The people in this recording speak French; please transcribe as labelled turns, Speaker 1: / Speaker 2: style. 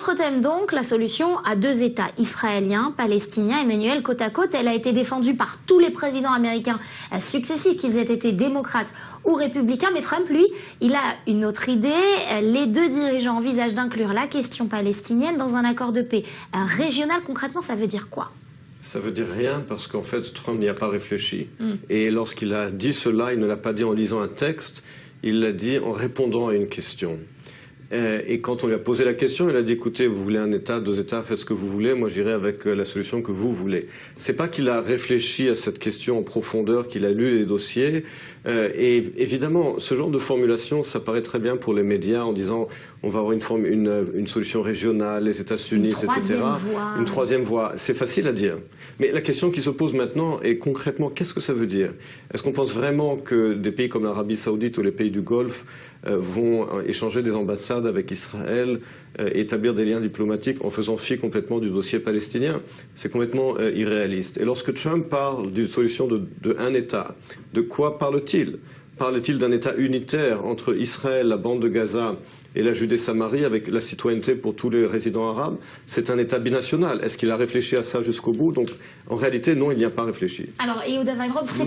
Speaker 1: Autre thème donc, la solution à deux États, israélien, palestinien. Emmanuel, côte à côte, elle a été défendue par tous les présidents américains successifs, qu'ils aient été démocrates ou républicains. Mais Trump, lui, il a une autre idée. Les deux dirigeants envisagent d'inclure la question palestinienne dans un accord de paix régional. Concrètement, ça veut dire quoi?
Speaker 2: Ça veut dire rien parce qu'en fait, Trump n'y a pas réfléchi. Et lorsqu'il a dit cela, il ne l'a pas dit en lisant un texte, il l'a dit en répondant à une question. Et quand on lui a posé la question, il a dit, écoutez, vous voulez un État, deux États, faites ce que vous voulez, moi j'irai avec la solution que vous voulez. C'est pas qu'il a réfléchi à cette question en profondeur, qu'il a lu les dossiers. Et évidemment, ce genre de formulation, ça paraît très bien pour les médias en disant, on va avoir une solution régionale, les États-Unis, etc. Une troisième voie. C'est facile à dire. Mais la question qui se pose maintenant est concrètement, qu'est-ce que ça veut dire? Est-ce qu'on pense vraiment que des pays comme l'Arabie Saoudite ou les pays du Golfe vont échanger des ambassades avec Israël, établir des liens diplomatiques en faisant fi complètement du dossier palestinien? C'est complètement irréaliste. Et lorsque Trump parle d'une solution de un État, de quoi parle-t-il? Parle-t-il d'un État unitaire entre Israël, la bande de Gaza et la Judée-Samarie avec la citoyenneté pour tous les résidents arabes? C'est un État binational. Est-ce qu'il a réfléchi à ça jusqu'au bout? Donc, en réalité, non, il n'y a pas réfléchi.
Speaker 1: Alors, Yehuda Weinrod, c'est